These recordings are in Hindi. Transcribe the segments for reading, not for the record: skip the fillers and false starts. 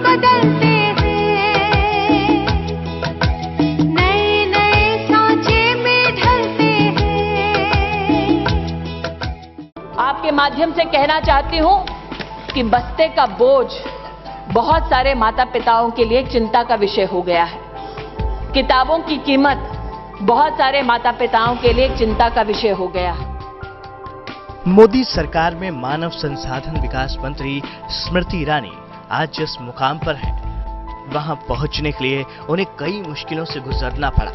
बदलते हैं, नए नए सांचे में ढलते हैं। आपके माध्यम से कहना चाहती हूं कि बस्ते का बोझ बहुत सारे माता पिताओं के लिए चिंता का विषय हो गया है। किताबों की कीमत बहुत सारे माता पिताओं के लिए चिंता का विषय हो गया है। मोदी सरकार में मानव संसाधन विकास मंत्री स्मृति ईरानी आज जिस मुकाम पर है, वहां पहुंचने के लिए उन्हें कई मुश्किलों से गुजरना पड़ा।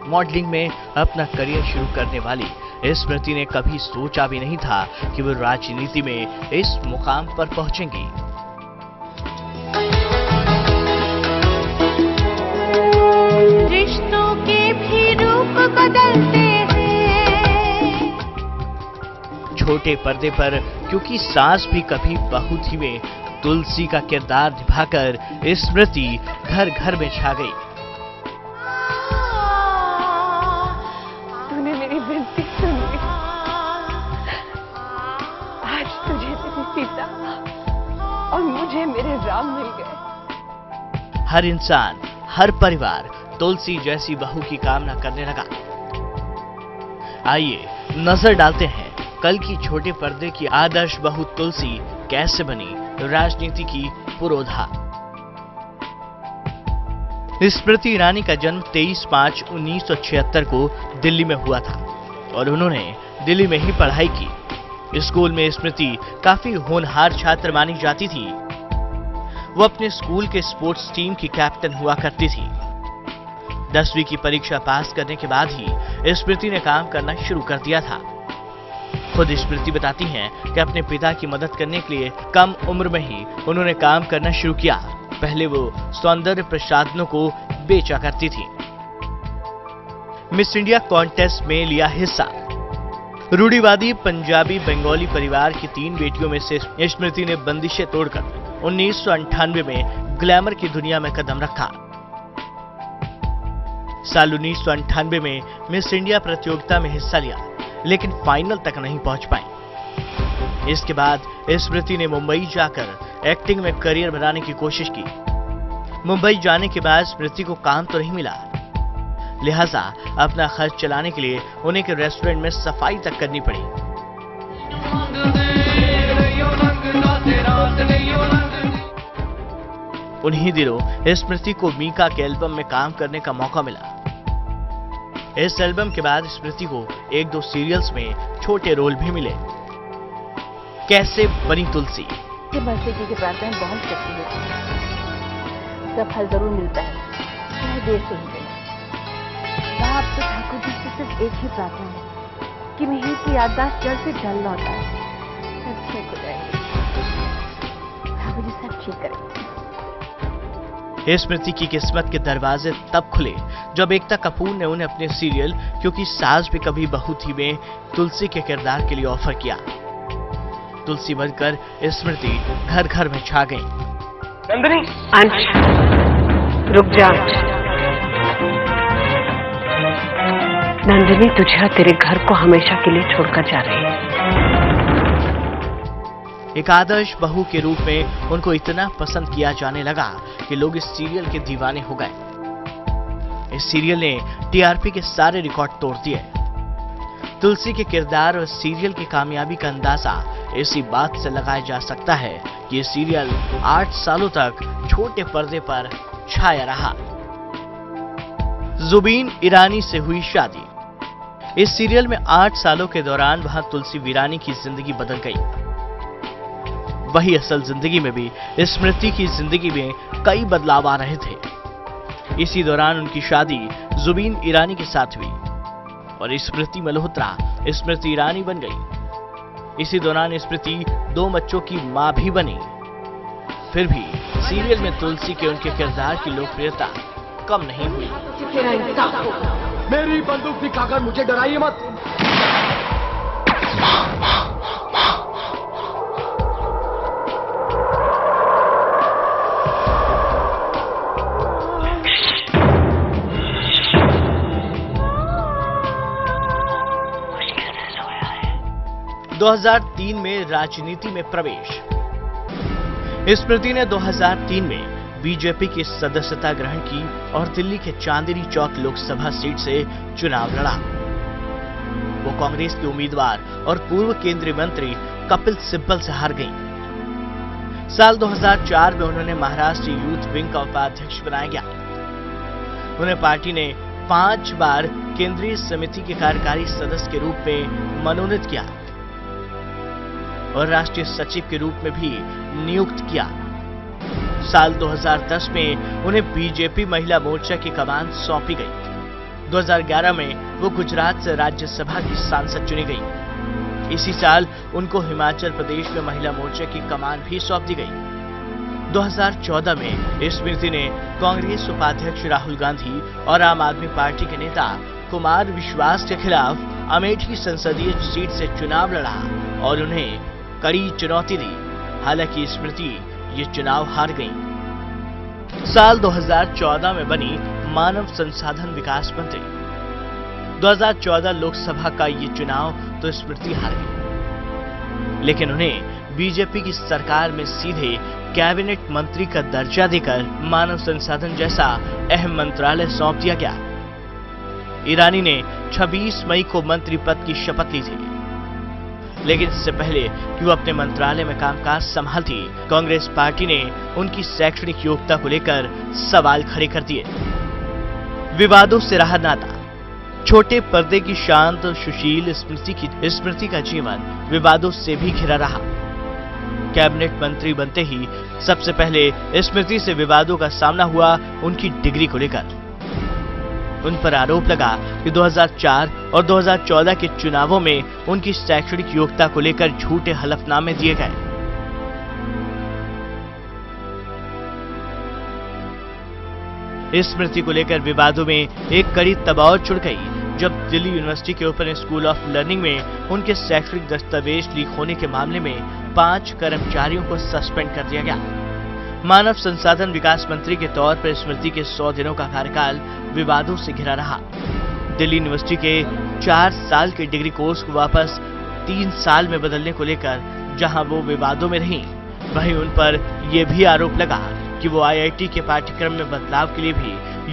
मॉडलिंग में अपना करियर शुरू करने वाली स्मृति ने कभी सोचा भी नहीं था कि वो राजनीति में इस मुकाम पर पहुंचेंगी। रिश्तों के भी रूप बदलते हैं। छोटे पर्दे पर क्योंकि सास भी कभी बहू थी में तुलसी का किरदार निभाकर स्मृति घर घर में छा गई। तूने मेरी विनती सुन ली। आज तुझे तेरी सीता और मुझे मेरे राम मिल गए। हर इंसान, हर परिवार तुलसी जैसी बहू की कामना करने लगा। आइए नजर डालते हैं कल की छोटे पर्दे की आदर्श बहू तुलसी कैसे बनी राजनीति की पुरोधा। स्मृति ईरानी का जन्म 23 मार्च 1976 को दिल्ली में हुआ था और उन्होंने दिल्ली में ही पढ़ाई की। स्कूल में स्मृति काफी होनहार छात्र मानी जाती थी। वो अपने स्कूल के स्पोर्ट्स टीम की कैप्टन हुआ करती थी। 10वीं की परीक्षा पास करने के बाद ही स्मृति ने काम करना शुरू कर दिया था। खुद स्मृति बताती हैं कि अपने पिता की मदद करने के लिए कम उम्र में ही उन्होंने काम करना शुरू किया। पहले वो सौंदर्य प्रसाधनों को बेचा करती थी। मिस इंडिया कॉन्टेस्ट में लिया हिस्सा। रूढ़िवादी पंजाबी बंगाली परिवार की 3 बेटियों में से स्मृति ने बंदिशें तोड़कर 1998 में ग्लैमर की दुनिया में कदम रखा। साल 1998 में मिस इंडिया प्रतियोगिता में हिस्सा लिया, लेकिन फाइनल तक नहीं पहुंच पाई। इसके बाद स्मृति ने मुंबई जाकर एक्टिंग में करियर बनाने की कोशिश की। मुंबई जाने के बाद स्मृति को काम तो नहीं मिला, लिहाजा अपना खर्च चलाने के लिए उन्हें एक रेस्टोरेंट में सफाई तक करनी पड़ी। उन्हीं दिनों स्मृति को मीका के एल्बम में काम करने का मौका मिला। इस एल्बम के बाद स्मृति को 1-2 सीरियल्स में छोटे रोल भी मिले। कैसे बनी तुलसी। बरसे जी की प्रार्थनाएं बहुत शक्ति होती है, उसका फल जरूर मिलता है, चाहे देर से ही मिले। आप तो ठाकुर जी से सिर्फ एक ही प्रार्थना है कि मिहिर की याददाश्त जल्द से जल्द लौटा है, सब ठीक हो जाएंगे। ठाकुर जी सब ठीक करेंगे। स्मृति की किस्मत के दरवाजे तब खुले जब एकता कपूर ने उन्हें अपने सीरियल क्योंकि सास भी कभी बहू थी में तुलसी के किरदार के लिए ऑफर किया। तुलसी बनकर स्मृति घर घर में छा गई। नंदिनी, रुक जा। नंदिनी तुझे तेरे घर को हमेशा के लिए छोड़कर जा रही है। एक आदर्श बहू के रूप में उनको इतना पसंद किया जाने लगा कि लोग इस सीरियल के दीवाने हो गए। इस सीरियल ने टीआरपी के सारे रिकॉर्ड तोड़ दिए। तुलसी के किरदार और सीरियल की कामयाबी का अंदाजा इसी बात से लगाया जा सकता है कि ये सीरियल 8 सालों तक छोटे पर्दे पर छाया रहा। जुबीन ईरानी से हुई शादी। इस सीरियल में 8 सालों के दौरान वहां तुलसी वीरानी की जिंदगी बदल गई। वही असल जिंदगी में भी स्मृति की जिंदगी में कई बदलाव आ रहे थे। इसी दौरान उनकी शादी जुबीन ईरानी के साथ हुई और स्मृति मल्होत्रा स्मृति ईरानी बन गई। इसी दौरान स्मृति 2 बच्चों की मां भी बनी। फिर भी सीरियल में तुलसी के उनके किरदार की लोकप्रियता कम नहीं हुई। मेरी बंदूक दिखाकर मुझे डराइए मत। है 2003 में राजनीति में प्रवेश। स्मृति ने 2003 में बीजेपी की सदस्यता ग्रहण की और दिल्ली के चांदनी चौक लोकसभा सीट से चुनाव लड़ा। वो कांग्रेस के उम्मीदवार और पूर्व केंद्रीय मंत्री कपिल सिब्बल से हार गईं। साल 2004 में उन्होंने महाराष्ट्र यूथ विंग का उपाध्यक्ष बनाया गया। उन्हें पार्टी ने 5 बार केंद्रीय समिति के कार्यकारी सदस्य के रूप में मनोनीत किया और राष्ट्रीय सचिव के रूप में भी नियुक्त किया। साल 2010 में उन्हें बीजेपी महिला मोर्चा की कमान सौंपी गई। 2011 में वो गुजरात से राज्यसभा की सांसद चुनी गई। इसी साल उनको हिमाचल प्रदेश में महिला मोर्चा की कमान भी सौंप दी गई। 2014 में स्मृति ने कांग्रेस उपाध्यक्ष राहुल गांधी और आम आदमी पार्टी के नेता कुमार विश्वास के खिलाफ अमेठी संसदीय सीट से चुनाव लड़ा और उन्हें कड़ी चुनौती दी। हालांकि स्मृति ये चुनाव हार गईं। साल 2014 में बनी मानव संसाधन विकास मंत्री। 2014 लोकसभा का ये चुनाव तो स्मृति हार गई, लेकिन उन्हें बीजेपी की सरकार में सीधे कैबिनेट मंत्री का दर्जा देकर मानव संसाधन जैसा अहम मंत्रालय सौंप दिया गया। ईरानी ने 26 मई को मंत्री पद की शपथ ली थी, लेकिन इससे पहले कि वो अपने मंत्रालय में कामकाज संभालती, कांग्रेस पार्टी ने उनकी शैक्षणिक योग्यता को लेकर सवाल खड़े कर दिए। विवादों से रहा नाता। छोटे पर्दे की शांत और सुशील स्मृति का जीवन विवादों से भी घिरा रहा। कैबिनेट मंत्री बनते ही सबसे पहले स्मृति से विवादों का सामना हुआ उनकी डिग्री को लेकर। उन पर आरोप लगा कि 2004 और 2014 के चुनावों में उनकी शैक्षणिक योग्यता को लेकर झूठे हलफनामे दिए गए। इस स्मृति को लेकर विवादों में एक कड़ी तब और चढ़ गई जब दिल्ली यूनिवर्सिटी के ओपन स्कूल ऑफ लर्निंग में उनके शैक्षणिक दस्तावेज लीक होने के मामले में 5 कर्मचारियों को सस्पेंड कर दिया गया। मानव संसाधन विकास मंत्री के तौर पर स्मृति के 100 दिनों का कार्यकाल विवादों से घिरा रहा। दिल्ली यूनिवर्सिटी के 4 साल के डिग्री कोर्स को वापस 3 साल में बदलने को लेकर जहां वो विवादों में रहीं, वहीं उन पर यह भी आरोप लगा कि वो IIT के पाठ्यक्रम में बदलाव के लिए भी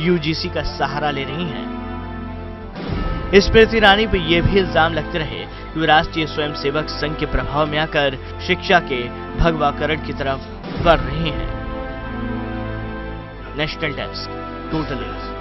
UGC का सहारा ले रही हैं। स्मृति ईरानी पर यह भी इल्जाम लगते रहे कि वे राष्ट्रीय स्वयंसेवक संघ के प्रभाव में आकर शिक्षा के भगवाकरण की तरफ बढ़ रही हैं। National desk, total news.